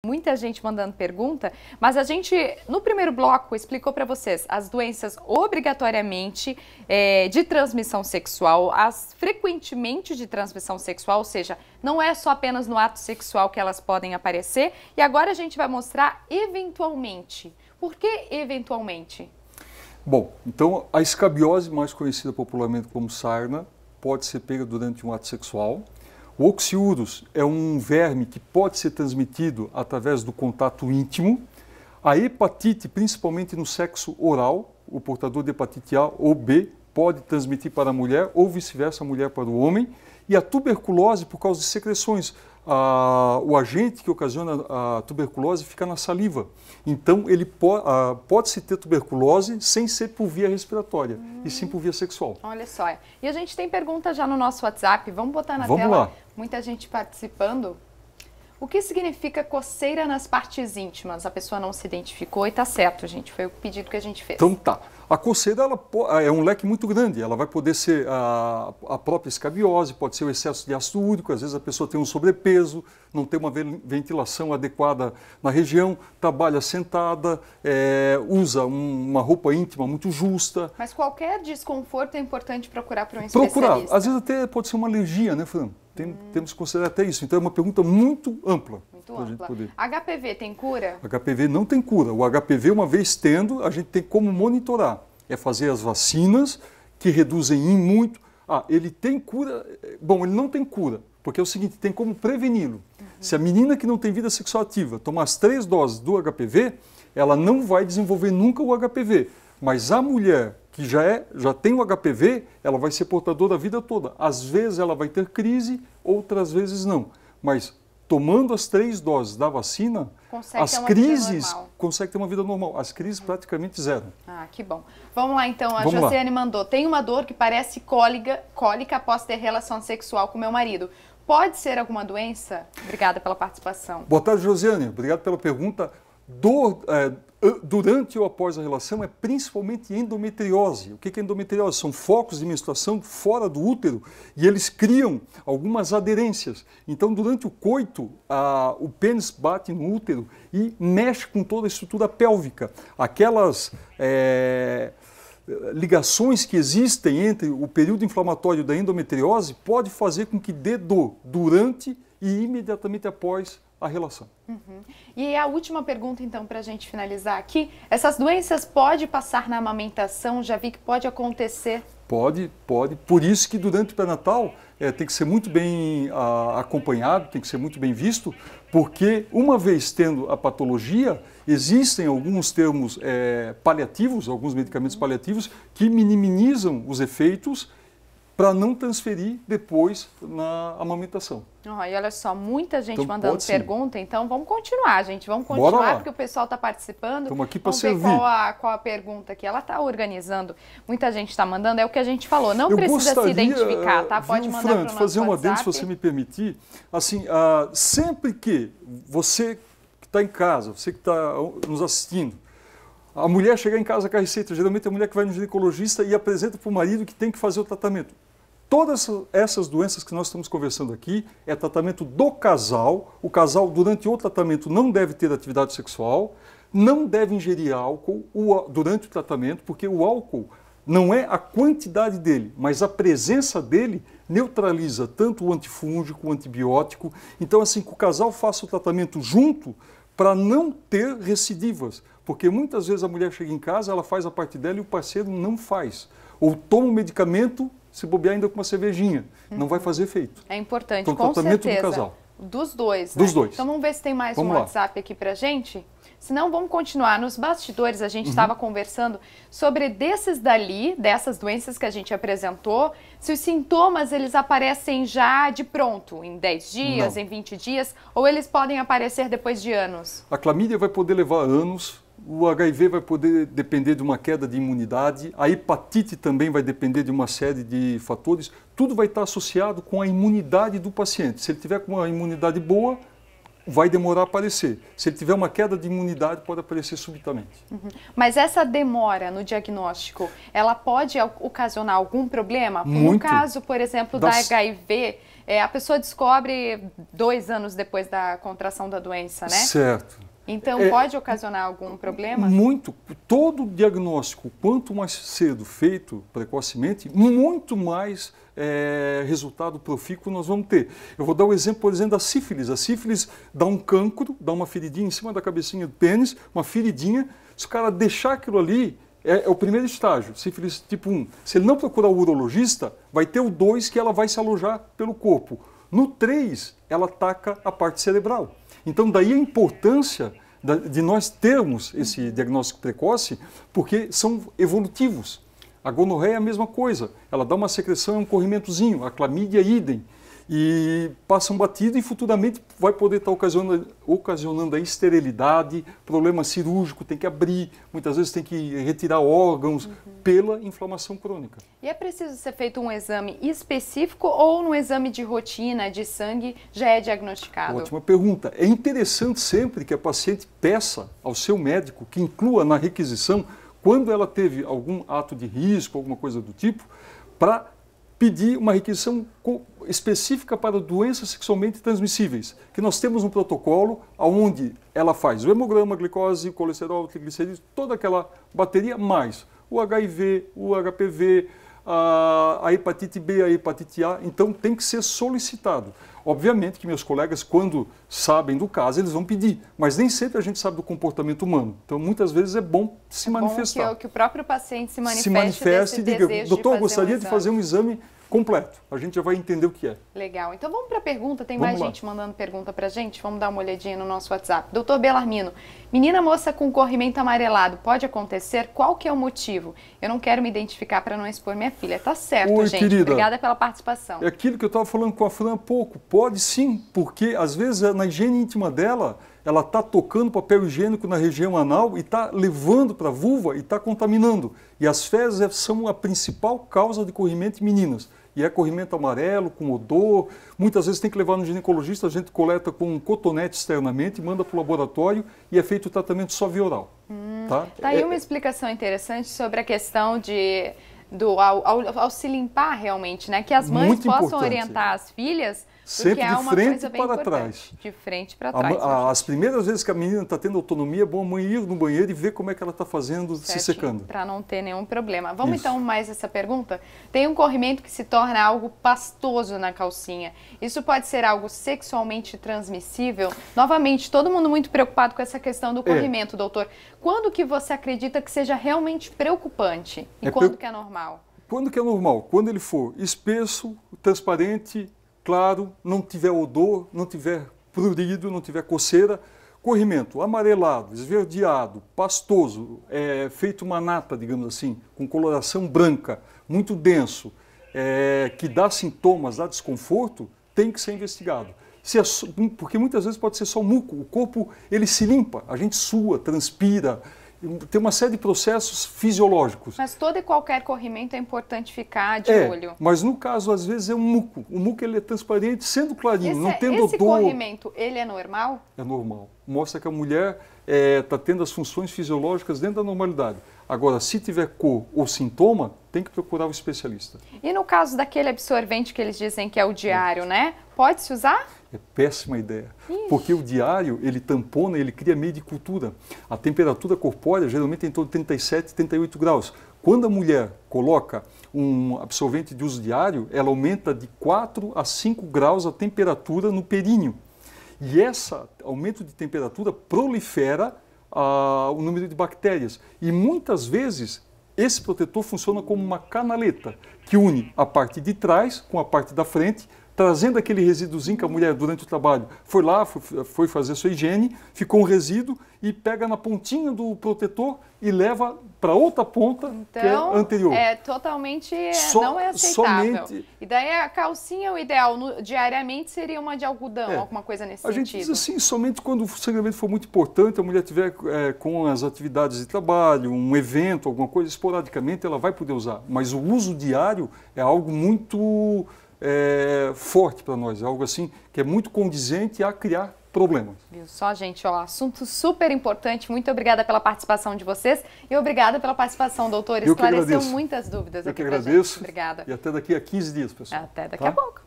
Muita gente mandando pergunta, mas a gente, no primeiro bloco, explicou para vocês as doenças obrigatoriamente de transmissão sexual, as frequentemente de transmissão sexual, ou seja, não é só apenas no ato sexual que elas podem aparecer, e agora a gente vai mostrar eventualmente. Por que eventualmente? Bom, então a escabiose, mais conhecida popularmente como sarna, pode ser pega durante um ato sexual. O oxiurus é um verme que pode ser transmitido através do contato íntimo. A hepatite, principalmente no sexo oral, o portador de hepatite A ou B pode transmitir para a mulher ou vice-versa, a mulher para o homem. E a tuberculose por causa de secreções. O agente que ocasiona a tuberculose fica na saliva. Então, ele pode-se ter tuberculose sem ser por via respiratória, e sim por via sexual. Olha só. E a gente tem pergunta já no nosso WhatsApp. Vamos botar na Vamos tela. lá. Muita gente participando. O que significa coceira nas partes íntimas? A pessoa não se identificou e tá certo, gente. Foi o pedido que a gente fez. Então tá. A coceira é um leque muito grande. Ela vai poder ser a própria escabiose, pode ser o excesso de ácido úrico, às vezes a pessoa tem um sobrepeso, não tem uma ventilação adequada na região, trabalha sentada, usa uma roupa íntima muito justa. Mas qualquer desconforto é importante procurar para um especialista. Às vezes até pode ser uma alergia, né, Fran? Temos que considerar até isso. Então é uma pergunta muito ampla. Muito ampla. HPV tem cura? HPV não tem cura. O HPV, uma vez tendo, a gente tem como monitorar. É fazer as vacinas que reduzem em muito. Ele tem cura? Bom, ele não tem cura, porque é o seguinte, tem como preveni-lo. Se a menina que não tem vida sexual ativa tomar as 3 doses do HPV, ela não vai desenvolver nunca o HPV. Mas a mulher que já tem o HPV, ela vai ser portadora a vida toda. Às vezes ela vai ter crise, outras vezes não. Mas tomando as 3 doses da vacina, as crises consegue ter uma vida normal. As crises praticamente zero. Que bom. Vamos lá então, a Josiane mandou. Tem uma dor que parece cólica após ter relação sexual com meu marido. Pode ser alguma doença? Obrigada pela participação. Boa tarde, Josiane. Obrigado pela pergunta. Dor durante ou após a relação é principalmente endometriose. O que é endometriose? São focos de menstruação fora do útero e eles criam algumas aderências. Então, durante o coito, o pênis bate no útero e mexe com toda a estrutura pélvica. Aquelas ligações que existem entre o período inflamatório da endometriose pode fazer com que dê dor durante e imediatamente após a relação. E a última pergunta, então, para a gente finalizar aqui. Essas doenças podem passar na amamentação? Já vi que pode acontecer. Pode. Por isso que durante o pré-natal tem que ser muito bem acompanhado, tem que ser muito bem visto, porque uma vez tendo a patologia, existem alguns termos paliativos, alguns medicamentos paliativos, que minimizam os efeitos para não transferir depois na amamentação. E olha só, muita gente mandando pergunta, então vamos continuar, gente. Vamos continuar, porque o pessoal está participando. Estamos aqui para servir. Vamos ver qual a pergunta aqui. Ela está organizando. Muita gente está mandando, é o que a gente falou. Não precisa se identificar, tá? Pode mandar para o nosso fazer uma WhatsApp. adendo, se você me permitir. Assim, sempre que você que está em casa, você que está nos assistindo, a mulher chegar em casa com a receita, geralmente é a mulher que vai no ginecologista e apresenta para o marido que tem que fazer o tratamento. Todas essas doenças que nós estamos conversando aqui é tratamento do casal. O casal, durante o tratamento, não deve ter atividade sexual, não deve ingerir álcool durante o tratamento, porque o álcool não é a quantidade dele, mas a presença dele neutraliza tanto o antifúngico, o antibiótico. Então, assim, que o casal faça o tratamento junto para não ter recidivas, porque muitas vezes a mulher chega em casa, ela faz a parte dela e o parceiro não faz. Ou toma um medicamento, se bobear ainda com uma cervejinha, não vai fazer efeito. É importante, então, com tratamento certeza. Do casal. Dos dois, Dos dois. Então vamos ver se tem mais WhatsApp aqui pra gente. Senão vamos continuar. Nos bastidores a gente estava conversando sobre dessas doenças que a gente apresentou, se os sintomas eles aparecem já de pronto, em 10 dias, em 20 dias, ou eles podem aparecer depois de anos? A clamídia vai poder levar anos. O HIV vai poder depender de uma queda de imunidade, a hepatite também vai depender de uma série de fatores. Tudo vai estar associado com a imunidade do paciente. Se ele tiver com uma imunidade boa, vai demorar a aparecer. Se ele tiver uma queda de imunidade, pode aparecer subitamente. Mas essa demora no diagnóstico, ela pode ocasionar algum problema? Muito. No caso, por exemplo, da HIV, a pessoa descobre 2 anos depois da contração da doença, né? Certo. Então, pode ocasionar algum problema? Muito. Todo diagnóstico, quanto mais cedo feito precocemente, muito mais resultado profícuo nós vamos ter. Eu vou dar o exemplo, por exemplo, da sífilis. A sífilis dá um cancro, dá uma feridinha em cima da cabecinha do pênis, uma feridinha. Se o cara deixar aquilo ali, é o primeiro estágio, sífilis tipo 1. Se ele não procurar o urologista, vai ter o 2 que ela vai se alojar pelo corpo. No 3, ela ataca a parte cerebral. Então, daí a importância de nós termos esse diagnóstico precoce, porque são evolutivos. A gonorreia é a mesma coisa, ela dá uma secreção, é um corrimentozinho, a clamídia idem, e passa um batido e futuramente vai poder estar ocasionando a esterilidade, problema cirúrgico, tem que abrir, muitas vezes tem que retirar órgãos pela inflamação crônica. E é preciso ser feito um exame específico ou no exame de rotina, de sangue, já é diagnosticado? Ótima pergunta. É interessante sempre que a paciente peça ao seu médico que inclua na requisição, quando ela teve algum ato de risco, alguma coisa do tipo, para pedir uma requisição específica para doenças sexualmente transmissíveis, que nós temos um protocolo onde ela faz o hemograma, a glicose, o colesterol, o triglicerídeos, toda aquela bateria, mais o HIV, o HPV, a hepatite B, a hepatite A, então tem que ser solicitado. Obviamente que meus colegas, quando sabem do caso, eles vão pedir, mas nem sempre a gente sabe do comportamento humano. Então, muitas vezes é bom se manifestar. Bom que o próprio paciente se manifeste e diga, doutor, eu gostaria de fazer um exame completo. A gente já vai entender o que é. Legal. Então vamos para a pergunta. Tem mais gente mandando pergunta para a gente. Vamos dar uma olhadinha no nosso WhatsApp. Doutor Belarmino, menina moça com corrimento amarelado, pode acontecer? Qual que é o motivo? Eu não quero me identificar para não expor minha filha. Tá certo, Oi, gente. Querida. Obrigada pela participação. É aquilo que eu estava falando com a Fran há pouco. Pode sim, porque às vezes na higiene íntima dela, ela está tocando papel higiênico na região anal e está levando para a vulva e está contaminando. E as fezes são a principal causa de corrimento em meninas. E é corrimento amarelo, com odor. Muitas vezes tem que levar no ginecologista, a gente coleta com um cotonete externamente, manda para o laboratório e é feito o tratamento só via oral. Tá aí uma explicação interessante sobre a questão ao se limpar realmente, né? Que as mães muito possam importante. Orientar as filhas. Sempre é de uma frente coisa bem para importante. trás. De frente para trás. As primeiras vezes que a menina está tendo autonomia, é bom a mãe ir no banheiro e ver como é que ela está fazendo, se secando. Para não ter nenhum problema. Vamos então mais essa pergunta? Tem um corrimento que se torna algo pastoso na calcinha. Isso pode ser algo sexualmente transmissível? Novamente, todo mundo muito preocupado com essa questão do corrimento, doutor. Quando que você acredita que seja realmente preocupante? E quando que é normal? Quando que é normal? Quando ele for espesso, transparente, claro, não tiver odor, não tiver prurido, não tiver coceira, corrimento amarelado, esverdeado, pastoso, feito uma nata, digamos assim, com coloração branca, muito denso, que dá sintomas, dá desconforto, tem que ser investigado. Porque muitas vezes pode ser só muco, o corpo ele se limpa, a gente sua, transpira, tem uma série de processos fisiológicos. Mas todo e qualquer corrimento é importante ficar de olho. Mas no caso, às vezes, é um muco. O muco ele é transparente, sendo clarinho, não tendo odor. Esse corrimento, ele é normal? É normal. Mostra que a mulher está tendo as funções fisiológicas dentro da normalidade. Agora, se tiver cor ou sintoma, tem que procurar o especialista. E no caso daquele absorvente que eles dizem que é o diário, né? Pode-se usar? É péssima ideia, porque o diário, ele tampona, ele cria meio de cultura. A temperatura corpórea geralmente é em torno de 37, 38 graus. Quando a mulher coloca um absorvente de uso diário, ela aumenta de 4 a 5 graus a temperatura no períneo. E esse aumento de temperatura prolifera o número de bactérias. E muitas vezes esse protetor funciona como uma canaleta que une a parte de trás com a parte da frente, trazendo aquele resíduozinho que a mulher, durante o trabalho, foi lá, foi fazer sua higiene, ficou um resíduo e pega na pontinha do protetor e leva para outra ponta, que é anterior. É totalmente, não é aceitável. E daí a calcinha, o ideal, diariamente, seria uma de algodão, alguma coisa nesse sentido. A gente diz assim, somente quando o sangramento for muito importante, a mulher tiver com as atividades de trabalho, um evento, alguma coisa, esporadicamente ela vai poder usar. Mas o uso diário é algo muito forte para nós, é algo assim que é muito condizente a criar problemas. Viu só, gente, ó, assunto super importante. Muito obrigada pela participação de vocês e obrigada pela participação, doutor. Esclareceu muitas dúvidas aqui pra gente. Eu que agradeço. Obrigada. E até daqui a 15 dias, pessoal. Até daqui a pouco.